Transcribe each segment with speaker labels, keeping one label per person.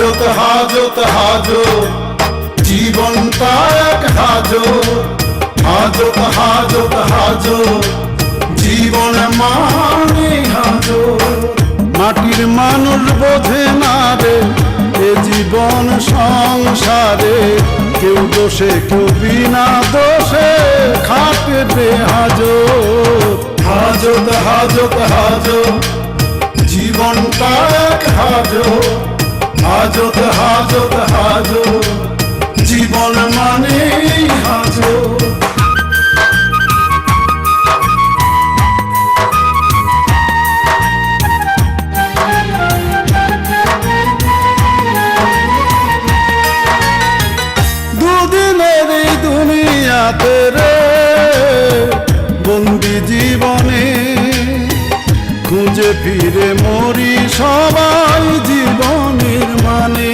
Speaker 1: হাজত হাজত হাজত জীবনটা এক হাজত হাজত হাজত হাজত জীবন মানে হাজত মাটির মানুষ বোঝে না রে এ জীবন সংসারে কেউ দোষে কেউ বিনা দোষে খাটবে হাজত হাজত হাজত হাজত জীবনটা এক হাজত হাজত হাজত হাজত জীবন মানে হাজত দুদিনের এই দুনিয়াতে রে বন্দি জীবনে খুঁজে ফিরে মরি সবাই জীবনের মানে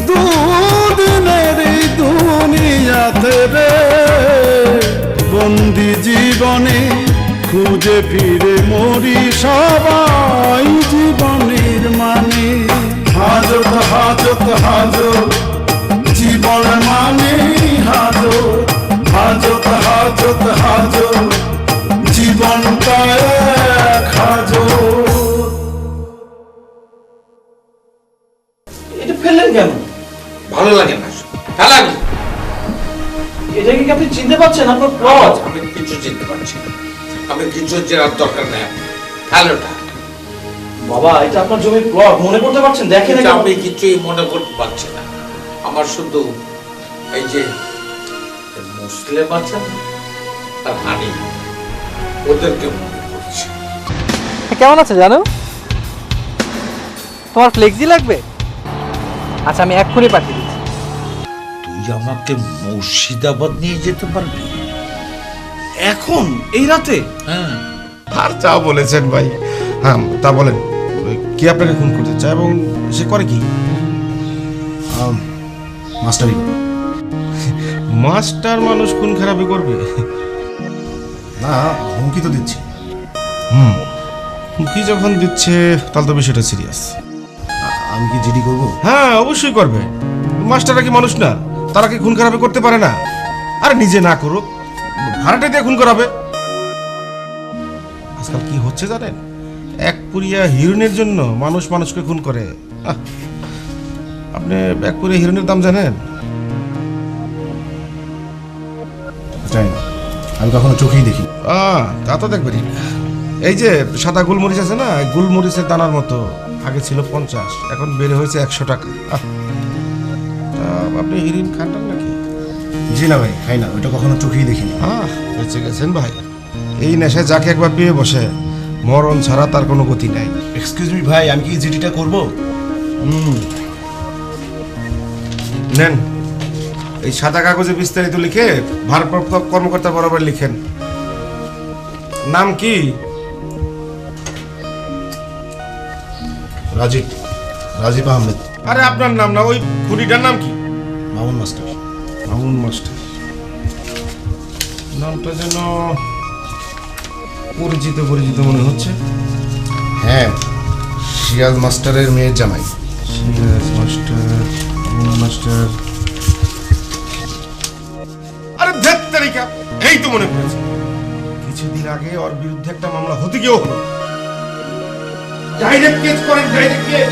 Speaker 1: দুদিনের এই দুনিয়াতে রে বন্দি জীবনে খুঁজে ফিরে মরি সবাই জীবনের মানে হাজত হাজত হাজত জীবন মানে হাজত হাজত হাজত হাজত জীবনটা এক হাজত।
Speaker 2: এটা ফেললেন কেন?
Speaker 3: ভালো লাগে না, ফেলান।
Speaker 2: এটা কি আপনি চিনতে পারছেন আপনার প্লট?
Speaker 3: আমি কিছু চিনতে পারছি না, আমি কিছু চেনার দরকার নেই। ফেলোটা
Speaker 2: বাবা, এটা আপনার জমির প্লট, মনে করতে পারছেন? দেখেন
Speaker 3: আমি কিছুই মনে করতে পারছি না। আমার শুধু এই যে মুসলিম আছেন আর হানি, ওদেরকে মনে করছি।
Speaker 4: কেমন আছে জানো? তোমার ফ্লেক্সি লাগবে? আচ্ছা, আমি এক্ষুনি পাঠিয়ে দিচ্ছি।
Speaker 3: তুই আমাকে মুর্শিদাবাদ নিয়ে যেতে পারবি
Speaker 2: এখন এই রাতে?
Speaker 3: হ্যাঁ।
Speaker 5: আর যা বলেছেন ভাই। হ্যাঁ, তা বলেন, কে আপনাকে খুন করতে চায় এবং সে করে কি?
Speaker 6: মাস্টারি
Speaker 5: মাস্টার মানুষ খুন খারাপি করবে?
Speaker 6: না, হুমকি তো দিচ্ছি।
Speaker 5: হুমকি যখন দিচ্ছে তাহলে তো বিষয়টা সিরিয়াস।
Speaker 6: আমি কি জিডি করব?
Speaker 5: হ্যাঁ, অবশ্যই করবে। মাস্টাররা কি মানুষ না? তারা কি খুন খারাপি করতে পারে না? আরে নিজে না করুক, ভাড়াটা দিয়ে খুন করাবে। আজকাল কি হচ্ছে জানেন? এক পুরিয়া হিরোইনের জন্য মানুষ মানুষকে খুন করে। আপনি এক পুরিয়া হিরোইনের দাম জানেন?
Speaker 6: জানি না, আমি কখনো চোখেই দেখি।
Speaker 5: তা তো দেখবেন। এই যে সাদা গোলমরিচ আছে না, গোলমরিচের দানার মতো, আগে ছিল 50, এখন বেড়ে হয়েছে 100 টাকা। আপনি হিরোইন খানটান নাকি?
Speaker 6: জি না ভাই, খাই না, ওইটা কখনো চোখেই দেখিনি।
Speaker 5: বেঁচে গেছেন ভাই। এই নেশায় যাকে একবার পেয়ে বসে, মরণ ছাড়া তার কোনো গতি নাই।
Speaker 6: এক্সকিউজ মি ভাই, আমি কি জিডিটা করব?
Speaker 5: নেন, এই সাদা কাগজে বিস্তারিত লিখে ভারপ্রাপ্ত কর্মকর্তা বরাবর লিখেন। নাম কি?
Speaker 6: রাজীব, রাজীব আহমেদ।
Speaker 5: আরে আপনার নাম না, ওই খুনিটার নাম কি?
Speaker 6: মামুন মাস্টার।
Speaker 5: মামুন মাস্টার। নামটা যেন পরিচিত পরিচিত মনে হচ্ছে।
Speaker 6: হ্যাঁ, সিরাজ মাস্টারের মেয়ের জামাই।
Speaker 5: Siraj master, Mamun master. আরে ধ্যাৎ তারিকা, এই তো মনে পড়েছে। কিছুদিন আগে ওর বিরুদ্ধে একটা মামলা হতে গিয়েও হলো। ডাইরেক্ট কেস করেন, ডাইরেক্ট কেস।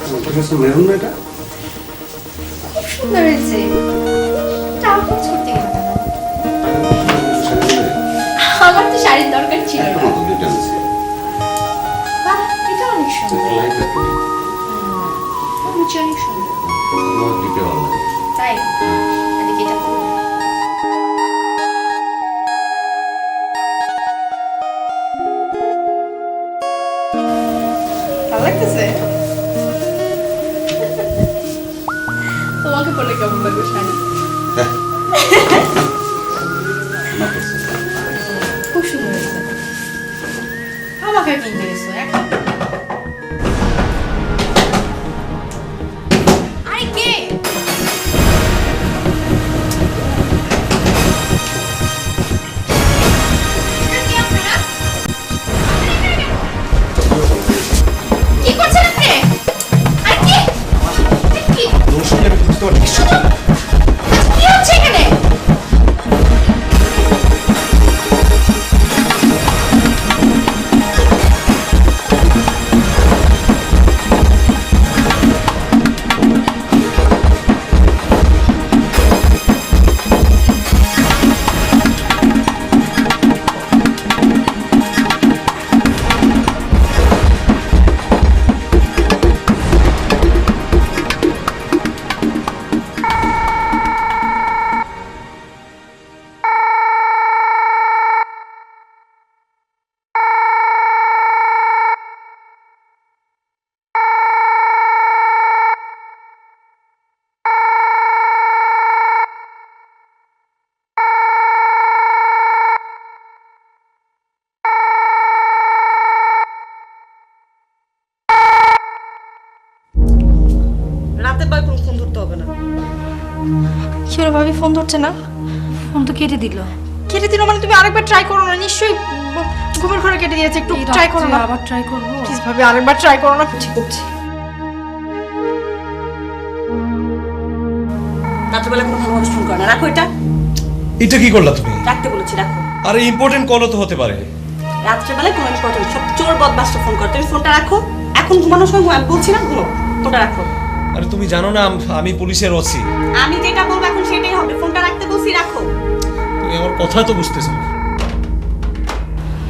Speaker 7: আমার জন্য
Speaker 5: মেরুন না এটা?
Speaker 7: খুব সুন্দর হয়েছে। টাকা খরচ করতে গেল কেন? আমার তো শাড়ির দরকার ছিল না। বাহ, এটা অনেক সুন্দর। রুচি অনেক সুন্দর। তাই তাহলে এটা পরবো। ভালো লাগতেছে? তোমাকে পরলে কেমন লাগবে শাড়ি?
Speaker 8: কফি কিনতে গেছো এখন? আরে কে? কে আপনারা? কি করছেন আপনি? আরে কি? কি? কি হচ্ছে এখানে?
Speaker 9: রাতের বেলা কোনো ফোন ধরতে হবে না।
Speaker 8: কি হলো ভাবি, ফোন ধরছে না?
Speaker 7: ফোন তো কেটে দিল।
Speaker 8: কেটে দিল মানে? তুমি আরেকবার ট্রাই করো না, নিশ্চয়ই ঘুমের ঘরে কেটে দিয়েছে। একটু ট্রাই করো না।
Speaker 7: আবার ট্রাই করবো।
Speaker 8: প্লিজ ভাবি আরেকবার ট্রাই করো না। ঠিক করছি।
Speaker 9: রাত্রেবেলা কোনো ভালো মানুষ ফোন করে না, রাখো এটা।
Speaker 10: এটা কি করলা তুমি?
Speaker 9: রাখতে বলেছি, রাখো।
Speaker 10: আরে ইম্পর্টেন্ট কলও তো হতে পারে।
Speaker 9: রাত্রেবেলায় কোনো ইম্পর্টেন্ট সব চোর বদমাশটা ফোন করে, তুমি ফোনটা রাখো। এখন ঘুমানোর সময় আমি বলছি না, ঘুমো, ফোনটা রাখো।
Speaker 10: আরে তুমি জানো না আমি পুলিশের ওসি।
Speaker 9: আমি যেটা বলবো এখন সেটাই হবে, ফোনটা রাখতে বলছি, রাখো।
Speaker 10: তুমি আমার কথা তো বুঝতেছো না।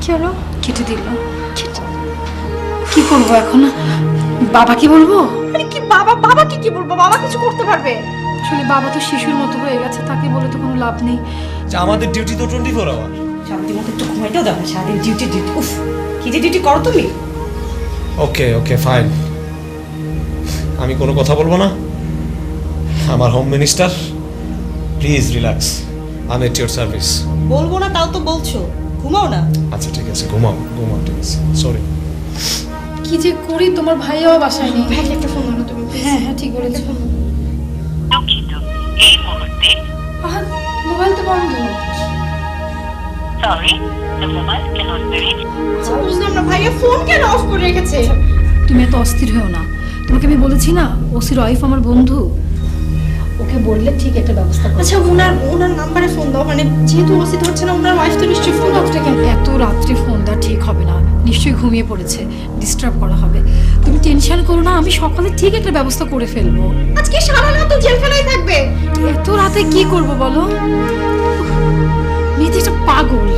Speaker 7: কি হলো? কেটে দিল। কি করবো এখন? বাবা কি বলবো?
Speaker 8: আরে কি বাবা? বাবাকে কি বলবো? বাবা কিছু করতে পারবে?
Speaker 7: আসলে বাবা তো শিশুর মতো হয়ে গেছে, তাকে বলে তো কোনো লাভ নেই।
Speaker 10: যে আমাদের ডিউটি তো 24 আওয়ার।
Speaker 9: শান্তি মতো একটু ঘুমাইতেও দাও না, সারাদিন ডিউটি ডিউটি। উফ, কি যে ডিউটি করো তুমি।
Speaker 10: ওকে ওকে ফাইন, আমি কোনো কথা বলবো না। আমার home minister, please relax, I am at your service.
Speaker 9: বলবো না তাও তো বলছো, ঘুমাও না।
Speaker 10: আচ্ছা ঠিক আছে, ঘুমাও ঘুমাও, ঠিক আছে, সরি।
Speaker 7: কি যে করি, তোমার ভাইয়াও বাসায় নেই।
Speaker 8: ভাইকে একটা ফোন ধরো তুমি।
Speaker 7: হ্যাঁ হ্যাঁ ঠিক বলেছো।
Speaker 11: দুঃখিত, এই মুহূর্তে
Speaker 7: আহ, মোবাইল তো বন্ধ।
Speaker 11: Sorry, the mobile cannot be reached.
Speaker 8: বুঝলাম না ভাইয়া ফোন কেন অফ করে রেখেছে?
Speaker 7: তুমি এত অস্থির হও না। তোমাকে আমি বলেছি না, ওসির ওয়াইফ আমার বন্ধু, ওকে বললে ঠিক একটা ব্যবস্থা করবে।
Speaker 8: আচ্ছা ওনার নাম্বারে ফোন দাও, মানে যেহেতু ওসি ধরছে না, ওনার ওয়াইফ তো নিশ্চয়ই ফোন
Speaker 7: রাত্রে কেন? এত রাত্রে ফোন দেওয়া ঠিক হবে না, নিশ্চয়ই ঘুমিয়ে পড়েছে, ডিস্টার্ব করা হবে। তুমি টেনশন করো না, আমি সকালে ঠিক একটা ব্যবস্থা করে ফেলবো।
Speaker 8: আজকে সারা রাত তো জেলখানায় থাকবে।
Speaker 7: এত রাতে কি করব বলো? মেয়েটা একটা পাগল।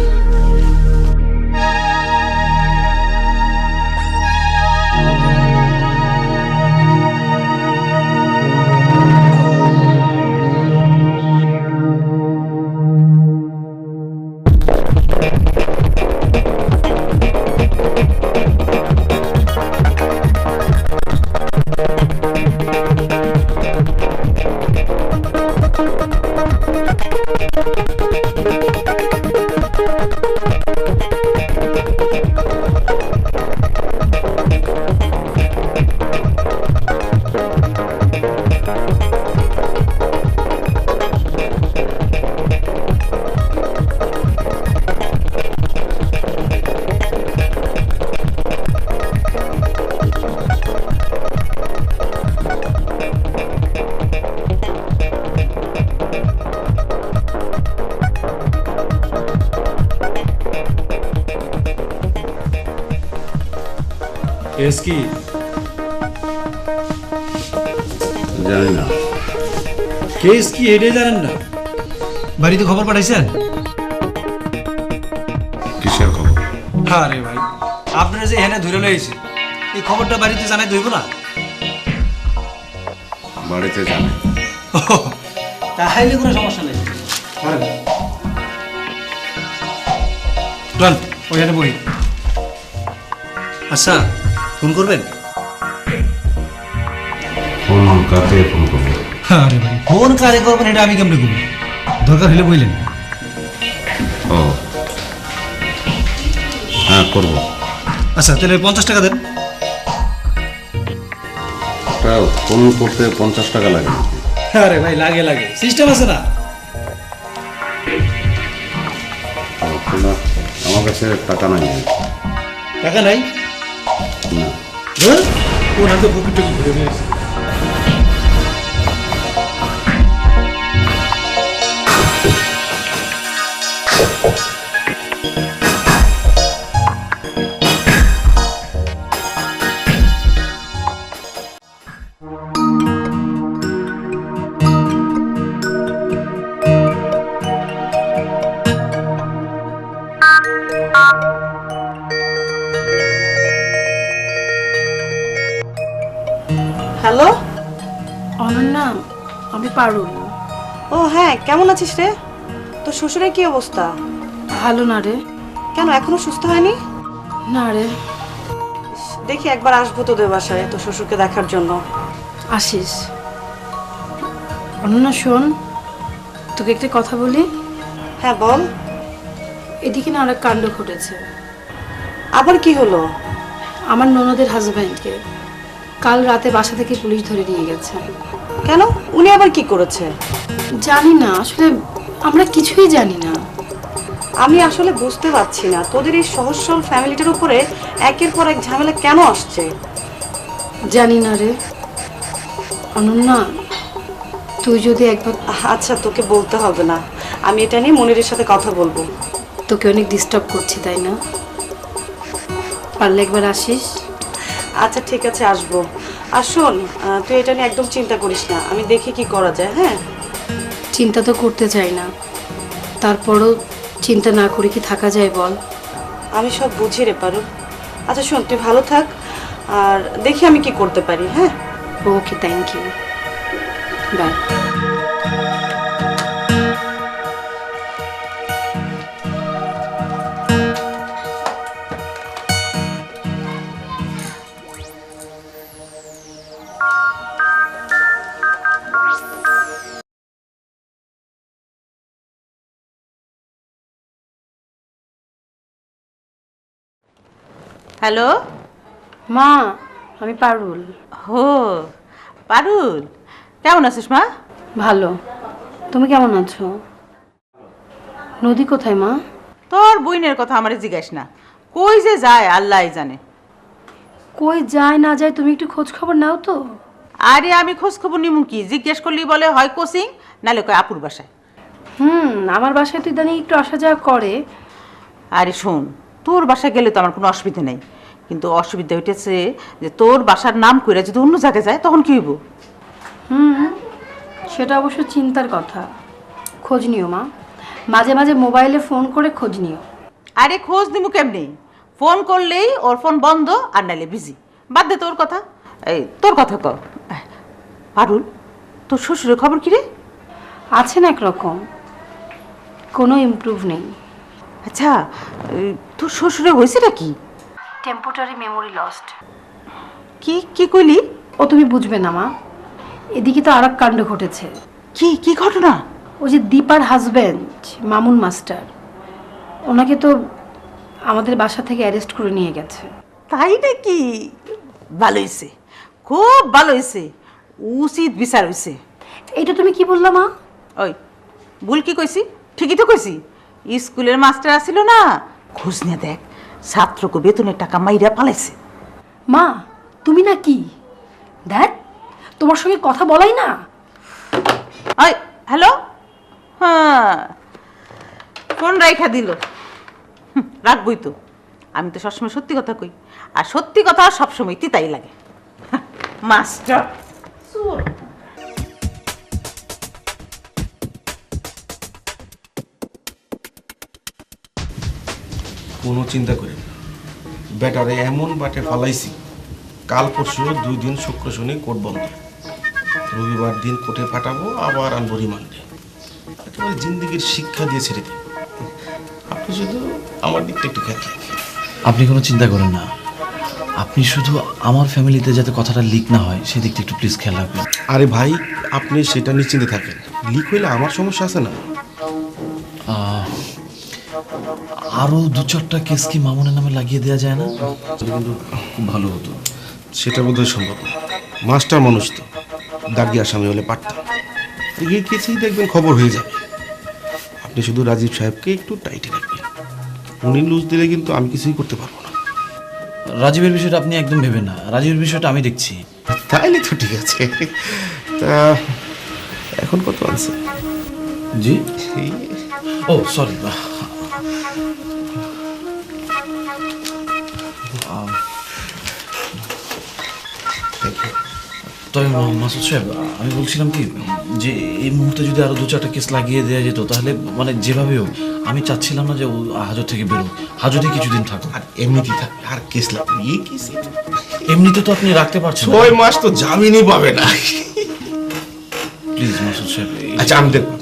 Speaker 10: কেস কি?
Speaker 1: জানি না।
Speaker 2: কেস কি এটাই জানেন না? বাড়িতে খবর পাঠাইছেন?
Speaker 1: কিসের খবর?
Speaker 2: আরে ভাই, আপনারা যে এখানে ধরে লইছে, এই খবরটা বাড়িতে জানাই দইব না?
Speaker 1: বাড়িতে জানে।
Speaker 2: তাহলে কোনো সমস্যা নেই। চল ওইখানে বই। আচ্ছা, ফোন করবেন?
Speaker 1: ফোন কাকে ফোন করবো?
Speaker 2: আরে ভাই, ফোন কারে করবেন এটা আমি কেমনে করবো? দরকার হলে বললেন।
Speaker 1: ও হ্যাঁ করবো।
Speaker 2: আচ্ছা তাহলে 50 টাকা দেন।
Speaker 1: একটা ফোন করতে 50 টাকা লাগে নাকি?
Speaker 2: আরে ভাই লাগে লাগে, সিস্টেম আছে না।
Speaker 1: না, আমার কাছে টাকা নাই।
Speaker 2: টাকা নাই?
Speaker 1: না।
Speaker 2: হ্যাঁ? কোন হাতে পকেট টুকু ঘুরে নিয়েছে।
Speaker 9: হ্যালো,
Speaker 8: অনন্যা, আমি পারুল।
Speaker 9: ও হ্যাঁ, কেমন আছিস রে? তোর শ্বশুরের কি অবস্থা?
Speaker 8: ভালো না রে।
Speaker 9: কেন এখনো সুস্থ হয়নি?
Speaker 8: না রে।
Speaker 9: দেখি একবার আসবো তোদের বাসায় তোর শ্বশুরকে দেখার জন্য।
Speaker 8: আসিস। অনন্যা শোন, তোকে একটা কথা বলি।
Speaker 9: হ্যাঁ বল।
Speaker 8: এদিকে না অনেক কাণ্ড ঘটেছে।
Speaker 9: আবার কি হলো?
Speaker 8: আমার ননদের হাজব্যান্ডকে কাল রাতে বাসা থেকে পুলিশ ধরে নিয়ে গেছে।
Speaker 9: কেন, উনি আবার কি করেছে?
Speaker 8: জানি না, আসলে আমরা কিছুই জানি না।
Speaker 9: আমি আসলে বুঝতে পারছি না তোদের এই সহজ সরল ফ্যামিলিটার উপরে একের পর এক ঝামেলা কেন আসছে।
Speaker 8: জানি না রে। অনন্যা, তুই যদি একবার...
Speaker 9: আচ্ছা তোকে বলতে হবে না, আমি এটা নিয়ে মনিরের সাথে কথা বলবো।
Speaker 8: তোকে অনেক ডিস্টার্ব করছি তাই না? পারলে একবার আসিস।
Speaker 9: আচ্ছা ঠিক আছে, আসবো। আর শোন, তুই এটা নিয়ে একদম চিন্তা করিস না, আমি দেখি কি করা যায়। হ্যাঁ,
Speaker 8: চিন্তা তো করতে চাই না, তারপরও চিন্তা না করে কি থাকা যায় বল?
Speaker 9: আমি সব বুঝি রে পারু। আচ্ছা শোন, তুই ভালো থাক, আর দেখি আমি কি করতে পারি। হ্যাঁ,
Speaker 8: ওকে, থ্যাংক ইউ, বাই।
Speaker 12: হ্যালো
Speaker 8: মা, আমি পারুল।
Speaker 12: হো পারুল, কেমন আছিস মা?
Speaker 8: ভালো, তুমি কেমন আছো? নদী কোথায় মা?
Speaker 12: তোর বইনের কথা আমারে জিজ্ঞাস না, কই যে যায় আল্লাহই জানে।
Speaker 8: কই যায় না যায় তুমি একটু খোঁজ খবর নাও তো।
Speaker 12: আরে আমি খোঁজ খবর নিমু কি, জিজ্ঞেস করলি বলে হয় কোচিং, নালে কয় আপুর বাসায়।
Speaker 8: আমার বাসায় তো ইদানিং একটু আসা যাওয়া করে।
Speaker 12: আরে শোন, তোর বাসায় গেলে তো আমার কোনো অসুবিধা নেই, কিন্তু অসুবিধা হইতেছে যে তোর বাসার নাম কইরা যদি অন্য জায়গায় যায় তখন কি হইব?
Speaker 8: সেটা অবশ্য চিন্তার কথা। খোঁজ নিও মা, মাঝে মাঝে মোবাইলে ফোন করে খোঁজ নিও।
Speaker 12: আরে খোঁজ নিমু কেমনি? ফোন করলেই ওর ফোন বন্ধ আর নাইলে বিজি। বাদ দে তোর কথা, এই তোর কথা কর। পারুল, তোর শ্বশুরের খবর কি রে?
Speaker 8: আছেন একরকম, কোনো ইমপ্রুভ নেই।
Speaker 12: আচ্ছা, তোর শ্বশুরের হয়েছেটা কি?
Speaker 8: Temporary memory lost.
Speaker 12: কি কি কইলি?
Speaker 8: ও তুমি বুঝবে না মা, এদিকে তো আর এক কাণ্ড ঘটেছে।
Speaker 12: কি কি ঘটনা?
Speaker 8: ওই যে দীপার হাজব্যান্ড মামুন মাস্টার, ওনাকে তো আমাদের বাসা থেকে অ্যারেস্ট করে নিয়ে গেছে।
Speaker 12: তাই নাকি? ভালো হয়েছে, খুব ভালো হয়েছে, উচিত বিচার হয়েছে।
Speaker 8: এইটা তুমি কি বললা মা?
Speaker 12: ওই ভুল কি কইছি? ঠিকই তো কইছি। স্কুলের মাস্টার আসিল না, খোঁজ নিয়ে দেখ, ছাত্রকে বেতনের টাকা মাইরা পালাইছে।
Speaker 8: মা তুমি না কি দেখ, তোমার সঙ্গে কথা বলাই না।
Speaker 12: ওই হ্যালো, হ্যাঁ ফোন রাইখা দিল। রাখবই তো, আমি তো সবসময় সত্যি কথা কই, আর সত্যি কথা সবসময় তিতাই লাগে। মাস্টার
Speaker 5: কোনো চিন্তা করি না, ব্যাটারে এমন বাটে ফালাইছি, কাল পরশু 2 দিন শুক্র শনি কোর্ট বন্ধ, রবিবার দিন কোর্টে পাঠাবো, আবার আনবো রিমান্ডে। একেবারে জিন্দিগির শিক্ষা দিয়ে ছেড়ে দিই। আপনি শুধু আমার দিকটা একটু খেয়াল রাখেন।
Speaker 13: আপনি কোনো চিন্তা করেন না, আপনি শুধু আমার ফ্যামিলিতে যাতে কথাটা লিক না হয় সেদিকটা একটু প্লিজ খেয়াল রাখবেন।
Speaker 5: আরে ভাই, আপনি সেটা নিশ্চিন্তে থাকেন, লিক হইলে আমার সমস্যা আছে না।
Speaker 13: আরো 2-4টা কেস কি মামুনের নামে লাগিয়ে দেওয়া যায় না? সেটা কিন্তু খুব ভালো হতো।
Speaker 5: সেটা বোধহয় সম্ভব না। মাস্টার মানুষ তো, দাগি আসামি হলে পারতাম। এই কেসেই দেখবেন খবর হয়ে যাবে। আপনি শুধু রাজীব সাহেবকে একটু টাইটে রাখবেন। উনি লুজ দিলে কিন্তু আমি কিছুই করতে পারবো না।
Speaker 13: রাজীবের বিষয়টা আপনি একদম ভেবেন না, রাজীবের বিষয়টা আমি দেখছি।
Speaker 5: তাইলে তো ঠিক আছে। তা এখন কত আছে?
Speaker 13: জি, ও সরি, তবে মাসুদ সাহেব, আমি বলছিলাম কি যে এই মুহূর্তে যদি আরো 2-4টা কেস লাগিয়ে দেওয়া যেত, তাহলে মানে যেভাবে হোক আমি চাচ্ছিলাম না যে ও হাজত থেকে বেরো, হাজতে কিছুদিন থাকো।
Speaker 5: আর এমনিতেই থাকবে, আর কেস লাগবে। এই কেস
Speaker 13: এমনিতে তো আপনি রাখতে পারছেন
Speaker 5: 6 মাস তো জামিনই পাবে না।
Speaker 13: প্লিজ মাসুদ সাহেব।
Speaker 5: আচ্ছা আমি দেখবো।